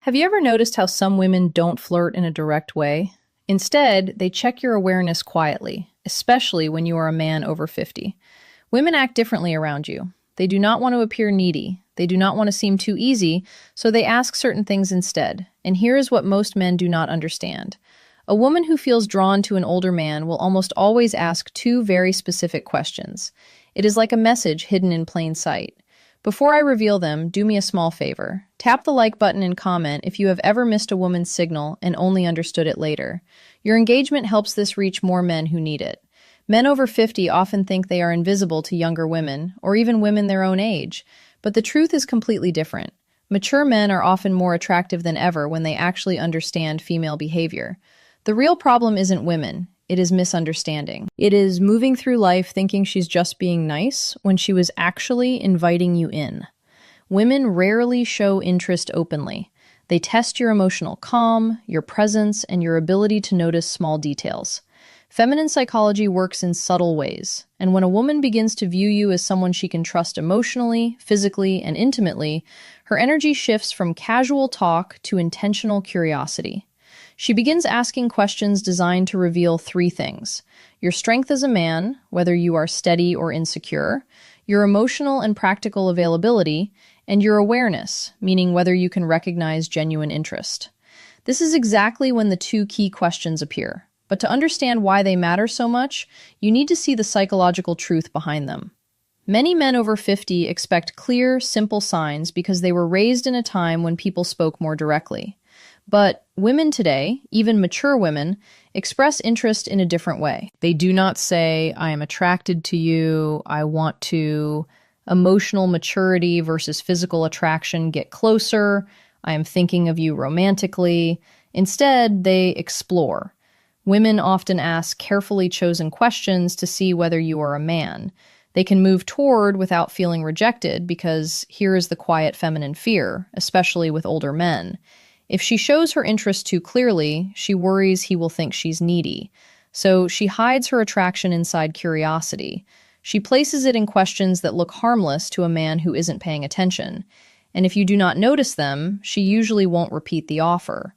Have you ever noticed how some women don't flirt in a direct way? Instead, they check your awareness quietly, especially when you are a man over 50. Women act differently around you. They do not want to appear needy. They do not want to seem too easy, so they ask certain things instead. And here is what most men do not understand. A woman who feels drawn to an older man will almost always ask two very specific questions. It is like a message hidden in plain sight. Before I reveal them, do me a small favor. Tap the like button and comment if you have ever missed a woman's signal and only understood it later. Your engagement helps this reach more men who need it. Men over 50 often think they are invisible to younger women, or even women their own age, but the truth is completely different. Mature men are often more attractive than ever when they actually understand female behavior. The real problem isn't women. It is misunderstanding. It is moving through life thinking she's just being nice when she was actually inviting you in. Women rarely show interest openly. They test your emotional calm, your presence, and your ability to notice small details. Feminine psychology works in subtle ways, and when a woman begins to view you as someone she can trust emotionally, physically, and intimately, her energy shifts from casual talk to intentional curiosity. She begins asking questions designed to reveal three things: your strength as a man, whether you are steady or insecure, your emotional and practical availability, and your awareness, meaning whether you can recognize genuine interest. This is exactly when the two key questions appear. But to understand why they matter so much, you need to see the psychological truth behind them. Many men over 50 expect clear, simple signs because they were raised in a time when people spoke more directly. But women today, even mature women, express interest in a different way. They do not say, I am attracted to you, I want to. Emotional maturity versus physical attraction get closer, I am thinking of you romantically. Instead, they explore. Women often ask carefully chosen questions to see whether you are a man. They can move toward without feeling rejected because here is the quiet feminine fear, especially with older men. If she shows her interest too clearly, she worries he will think she's needy. So she hides her attraction inside curiosity. She places it in questions that look harmless to a man who isn't paying attention. And if you do not notice them, she usually won't repeat the offer.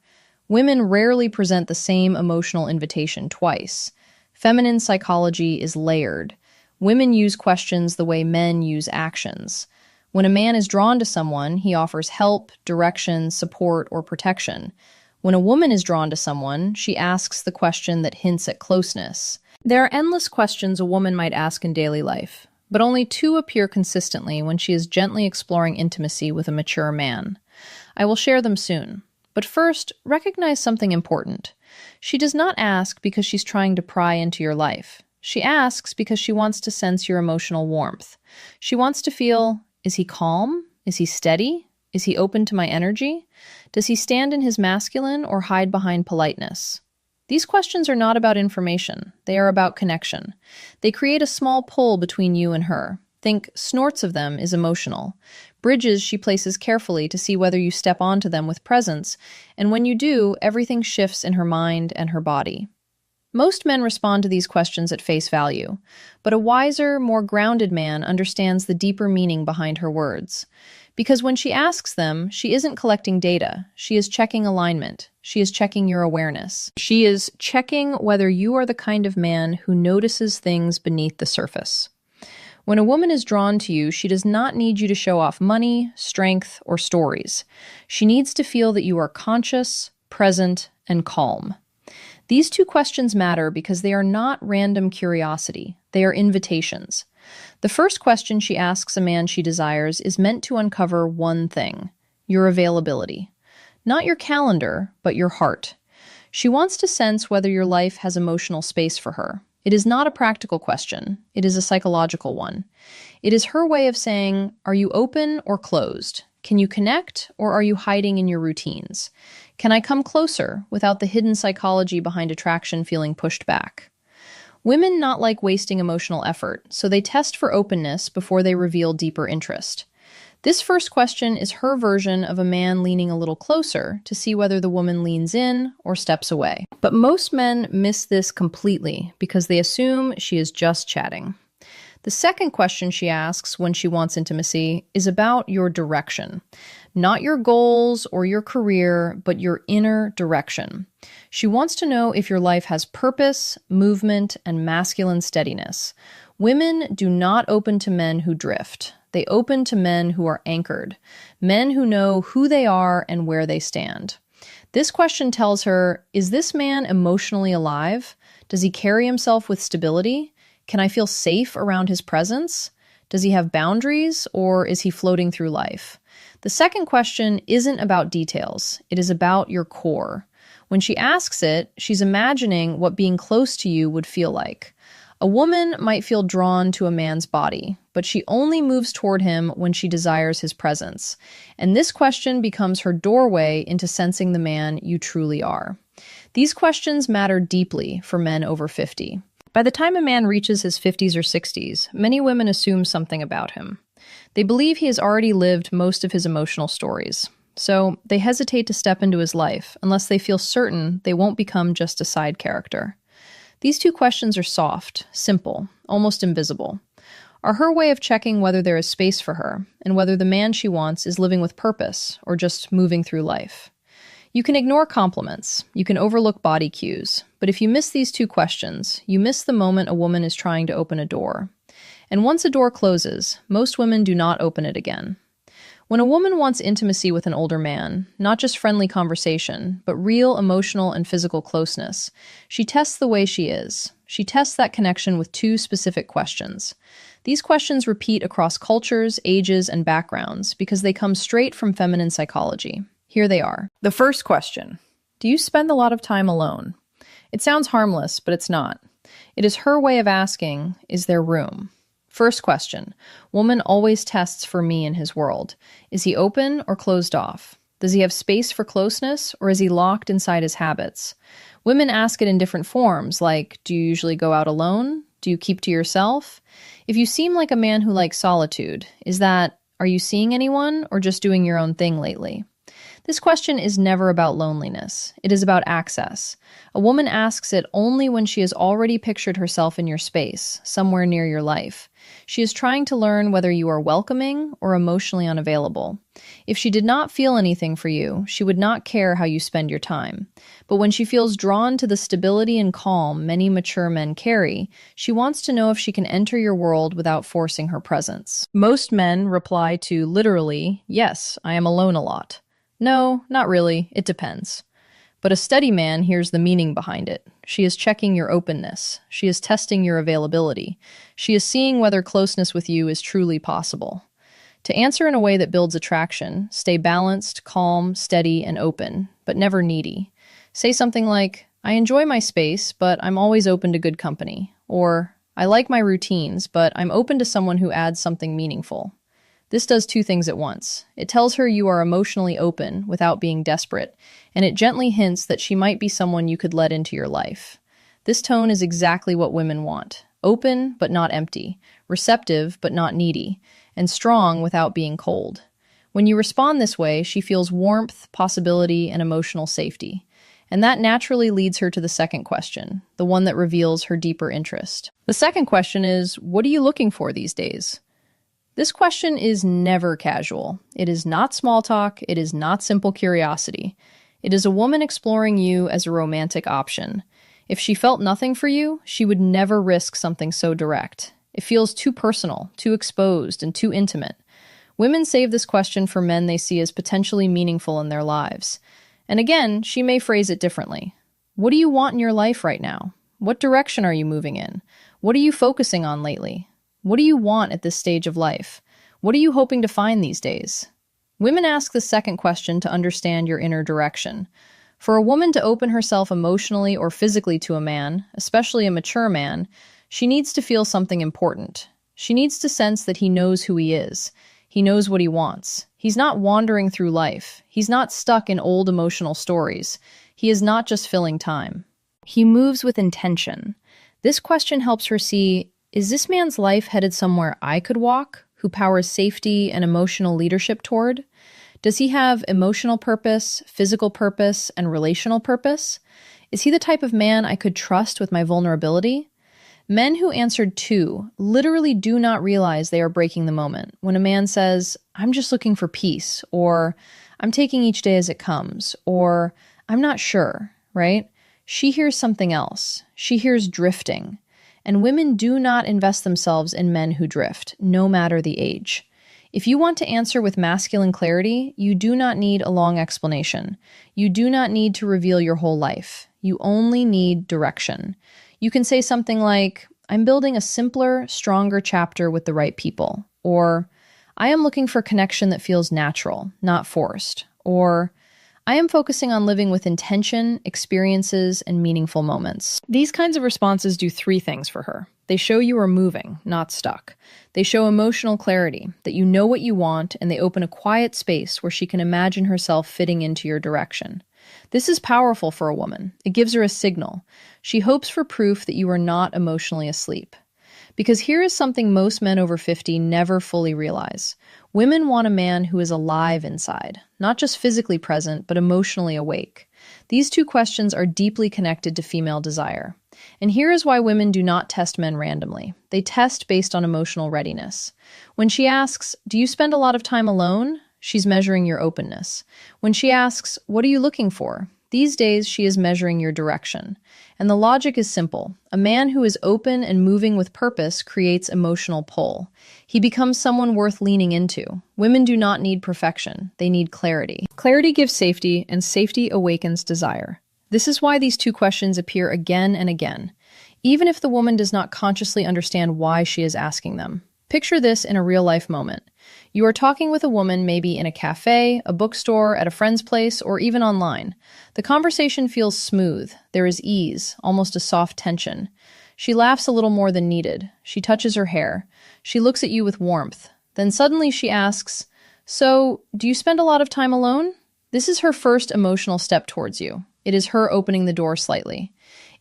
Women rarely present the same emotional invitation twice. Feminine psychology is layered. Women use questions the way men use actions. When a man is drawn to someone, he offers help, direction, support, or protection. When a woman is drawn to someone, she asks the question that hints at closeness. There are endless questions a woman might ask in daily life, but only two appear consistently when she is gently exploring intimacy with a mature man. I will share them soon. But first, recognize something important. She does not ask because she's trying to pry into your life. She asks because she wants to sense your emotional warmth. She wants to feel, is he calm? Is he steady? Is he open to my energy? Does he stand in his masculine or hide behind politeness? These questions are not about information. They are about connection. They create a small pull between you and her. Think snorts of them is emotional. Bridges she places carefully to see whether you step onto them with presence, and when you do, everything shifts in her mind and her body. Most men respond to these questions at face value, but a wiser, more grounded man understands the deeper meaning behind her words. Because when she asks them, she isn't collecting data. She is checking alignment. She is checking your awareness. She is checking whether you are the kind of man who notices things beneath the surface. When a woman is drawn to you, she does not need you to show off money, strength, or stories. She needs to feel that you are conscious, present, and calm. These two questions matter because they are not random curiosity. They are invitations. The first question she asks a man she desires is meant to uncover one thing: your availability. Not your calendar, but your heart. She wants to sense whether your life has emotional space for her. It is not a practical question. It is a psychological one. It is her way of saying, are you open or closed? Can you connect, or are you hiding in your routines? Can I come closer without the hidden psychology behind attraction feeling pushed back? Women not like wasting emotional effort, so they test for openness before they reveal deeper interest. This first question is her version of a man leaning a little closer to see whether the woman leans in or steps away. But most men miss this completely because they assume she is just chatting. The second question she asks when she wants intimacy is about your direction. Not your goals or your career, but your inner direction. She wants to know if your life has purpose, movement, and masculine steadiness. Women do not open to men who drift. They open to men who are anchored, men who know who they are and where they stand. This question tells her, is this man emotionally alive? Does he carry himself with stability? Can I feel safe around his presence? Does he have boundaries, or is he floating through life? The second question isn't about details. It is about your core. When she asks it, she's imagining what being close to you would feel like. A woman might feel drawn to a man's body, but she only moves toward him when she desires his presence. And this question becomes her doorway into sensing the man you truly are. These questions matter deeply for men over 50. By the time a man reaches his 50s or 60s, many women assume something about him. They believe he has already lived most of his emotional stories. So they hesitate to step into his life unless they feel certain they won't become just a side character. These two questions are soft, simple, almost invisible, are her way of checking whether there is space for her and whether the man she wants is living with purpose or just moving through life. You can ignore compliments, you can overlook body cues, but if you miss these two questions, you miss the moment a woman is trying to open a door. And once a door closes, most women do not open it again. When a woman wants intimacy with an older man, not just friendly conversation, but real emotional and physical closeness, she tests the way she is. She tests that connection with two specific questions. These questions repeat across cultures, ages, and backgrounds because they come straight from feminine psychology. Here they are. The first question: do you spend a lot of time alone? It sounds harmless, but it's not. It is her way of asking, is there room? First question: woman always tests for me in his world. Is he open or closed off? Does he have space for closeness, or is he locked inside his habits? Women ask it in different forms, like, do you usually go out alone? Do you keep to yourself? If you seem like a man who likes solitude, are you seeing anyone or just doing your own thing lately? This question is never about loneliness. It is about access. A woman asks it only when she has already pictured herself in your space, somewhere near your life. She is trying to learn whether you are welcoming or emotionally unavailable. If she did not feel anything for you, she would not care how you spend your time. But when she feels drawn to the stability and calm many mature men carry, she wants to know if she can enter your world without forcing her presence. Most men reply to literally, yes, I am alone a lot. No, not really. It depends. But a steady man hears the meaning behind it. She is checking your openness. She is testing your availability. She is seeing whether closeness with you is truly possible. To answer in a way that builds attraction, stay balanced, calm, steady, and open, but never needy. Say something like, I enjoy my space, but I'm always open to good company. Or, I like my routines, but I'm open to someone who adds something meaningful. This does two things at once. It tells her you are emotionally open without being desperate, and it gently hints that she might be someone you could let into your life. This tone is exactly what women want. Open, but not empty. Receptive, but not needy. And strong without being cold. When you respond this way, she feels warmth, possibility, and emotional safety. And that naturally leads her to the second question, the one that reveals her deeper interest. The second question is, what are you looking for these days? This question is never casual. It is not small talk. It is not simple curiosity. It is a woman exploring you as a romantic option. If she felt nothing for you, she would never risk something so direct. It feels too personal, too exposed, and too intimate. Women save this question for men they see as potentially meaningful in their lives. And again, she may phrase it differently. What do you want in your life right now? What direction are you moving in? What are you focusing on lately? What do you want at this stage of life? What are you hoping to find these days? Women ask the second question to understand your inner direction. For a woman to open herself emotionally or physically to a man, especially a mature man, she needs to feel something important. She needs to sense that he knows who he is. He knows what he wants. He's not wandering through life. He's not stuck in old emotional stories. He is not just filling time. He moves with intention. This question helps her see, is this man's life headed somewhere I could walk, who powers safety and emotional leadership toward? Does he have emotional purpose, physical purpose, and relational purpose? Is he the type of man I could trust with my vulnerability? Men who answered 2 literally do not realize they are breaking the moment. When a man says, I'm just looking for peace, or I'm taking each day as it comes, or I'm not sure, right? She hears something else. She hears drifting. And women do not invest themselves in men who drift, no matter the age. If you want to answer with masculine clarity, you do not need a long explanation. You do not need to reveal your whole life. You only need direction. You can say something like, I'm building a simpler, stronger chapter with the right people. Or, I am looking for connection that feels natural, not forced. Or, I am focusing on living with intention, experiences, and meaningful moments. These kinds of responses do 3 things for her. They show you are moving, not stuck. They show emotional clarity, that you know what you want, and they open a quiet space where she can imagine herself fitting into your direction. This is powerful for a woman. It gives her a signal. She hopes for proof that you are not emotionally asleep. Because here is something most men over 50 never fully realize. Women want a man who is alive inside, not just physically present, but emotionally awake. These 2 questions are deeply connected to female desire. And here is why women do not test men randomly. They test based on emotional readiness. When she asks, do you spend a lot of time alone? She's measuring your openness. When she asks, what are you looking for? These days, she is measuring your direction. And the logic is simple. A man who is open and moving with purpose creates emotional pull. He becomes someone worth leaning into. Women do not need perfection. They need clarity. Clarity gives safety, and safety awakens desire. This is why these 2 questions appear again and again, even if the woman does not consciously understand why she is asking them. Picture this in a real-life moment. You are talking with a woman maybe in a cafe, a bookstore, at a friend's place, or even online. The conversation feels smooth. There is ease, almost a soft tension. She laughs a little more than needed. She touches her hair. She looks at you with warmth. Then suddenly she asks, so, do you spend a lot of time alone? This is her first emotional step towards you. It is her opening the door slightly.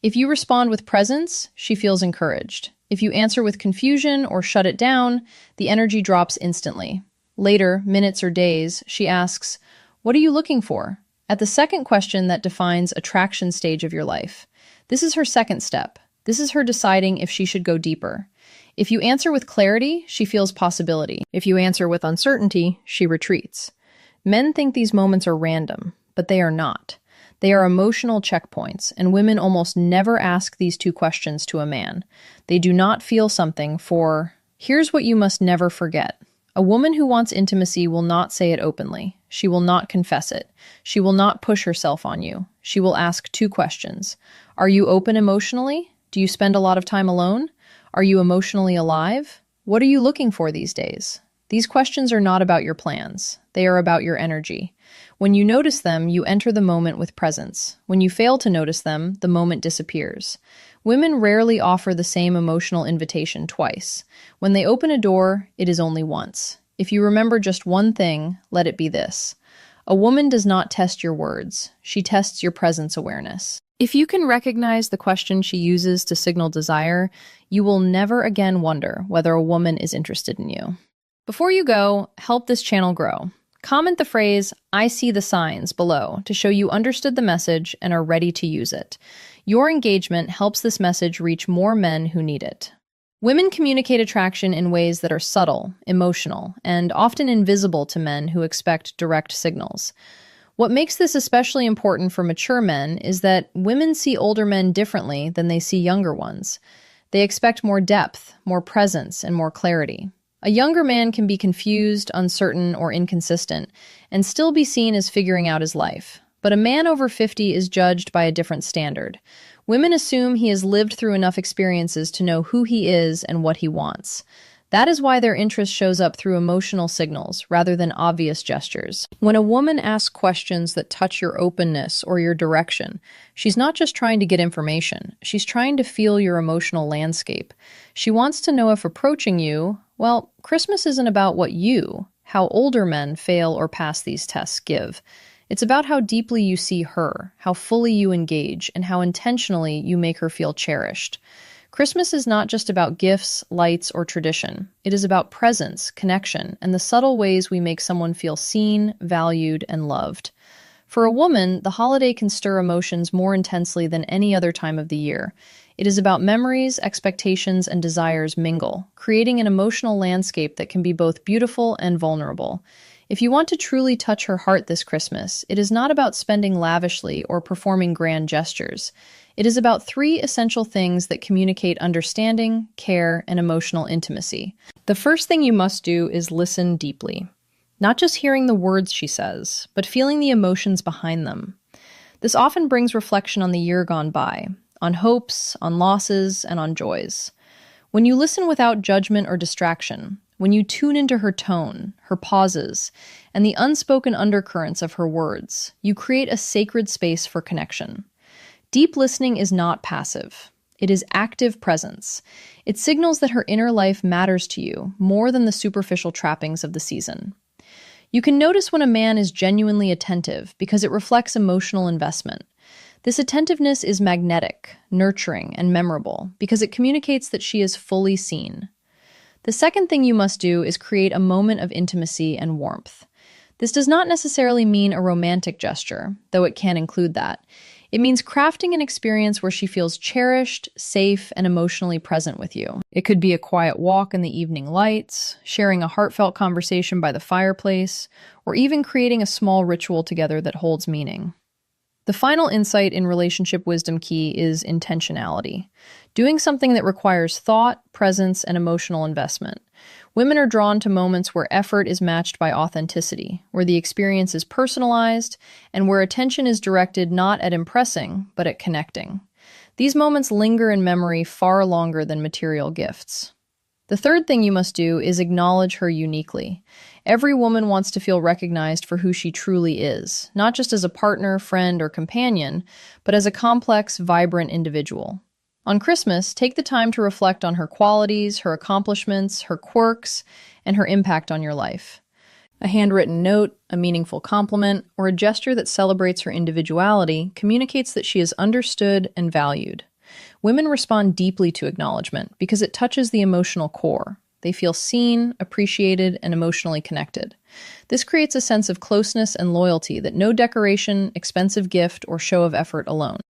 If you respond with presence, she feels encouraged. If you answer with confusion or shut it down, the energy drops instantly. Later, minutes or days, she asks, what are you looking for? At the second question that defines attraction stage of your life. This is her second step. This is her deciding if she should go deeper. If you answer with clarity, she feels possibility. If you answer with uncertainty, she retreats. Men think these moments are random, but they are not. They are emotional checkpoints, and women almost never ask these 2 questions to a man. They do not feel something for, here's what you must never forget. A woman who wants intimacy will not say it openly. She will not confess it. She will not push herself on you. She will ask 2 questions. Are you open emotionally? Do you spend a lot of time alone? Are you emotionally alive? What are you looking for these days? These questions are not about your plans. They are about your energy. When you notice them, you enter the moment with presence. When you fail to notice them, the moment disappears. Women rarely offer the same emotional invitation twice. When they open a door, it is only once. If you remember just one thing, let it be this. A woman does not test your words. She tests your presence awareness. If you can recognize the question she uses to signal desire, you will never again wonder whether a woman is interested in you. Before you go, help this channel grow. Comment the phrase, I see the signs below to show you understood the message and are ready to use it. Your engagement helps this message reach more men who need it. Women communicate attraction in ways that are subtle, emotional, and often invisible to men who expect direct signals. What makes this especially important for mature men is that women see older men differently than they see younger ones. They expect more depth, more presence, and more clarity. A younger man can be confused, uncertain, or inconsistent, and still be seen as figuring out his life. But a man over 50 is judged by a different standard. Women assume he has lived through enough experiences to know who he is and what he wants. That is why their interest shows up through emotional signals rather than obvious gestures. When a woman asks questions that touch your openness or your direction, she's not just trying to get information. She's trying to feel your emotional landscape. She wants to know if approaching you, well, Christmas isn't about how older men fail or pass these tests give. It's about how deeply you see her, how fully you engage, and how intentionally you make her feel cherished. Christmas is not just about gifts, lights, or tradition. It is about presence, connection, and the subtle ways we make someone feel seen, valued, and loved. For a woman, the holiday can stir emotions more intensely than any other time of the year. It is about memories, expectations, and desires mingle, creating an emotional landscape that can be both beautiful and vulnerable. If you want to truly touch her heart this Christmas, it is not about spending lavishly or performing grand gestures. It is about three essential things that communicate understanding, care, and emotional intimacy. The first thing you must do is listen deeply. Not just hearing the words she says, but feeling the emotions behind them. This often brings reflection on the year gone by, on hopes, on losses, and on joys. When you listen without judgment or distraction, when you tune into her tone, her pauses, and the unspoken undercurrents of her words, you create a sacred space for connection. Deep listening is not passive. It is active presence. It signals that her inner life matters to you more than the superficial trappings of the season. You can notice when a man is genuinely attentive because it reflects emotional investment. This attentiveness is magnetic, nurturing, and memorable because it communicates that she is fully seen. The second thing you must do is create a moment of intimacy and warmth. This does not necessarily mean a romantic gesture, though it can include that. It means crafting an experience where she feels cherished, safe, and emotionally present with you. It could be a quiet walk in the evening lights, sharing a heartfelt conversation by the fireplace, or even creating a small ritual together that holds meaning. The final insight in relationship wisdom key is intentionality. Doing something that requires thought, presence, and emotional investment. Women are drawn to moments where effort is matched by authenticity, where the experience is personalized, and where attention is directed not at impressing, but at connecting. These moments linger in memory far longer than material gifts. The third thing you must do is acknowledge her uniquely. Every woman wants to feel recognized for who she truly is, not just as a partner, friend, or companion, but as a complex, vibrant individual. On Christmas, take the time to reflect on her qualities, her accomplishments, her quirks, and her impact on your life. A handwritten note, a meaningful compliment, or a gesture that celebrates her individuality communicates that she is understood and valued. Women respond deeply to acknowledgement because it touches the emotional core. They feel seen, appreciated, and emotionally connected. This creates a sense of closeness and loyalty that no decoration, expensive gift, or show of effort alone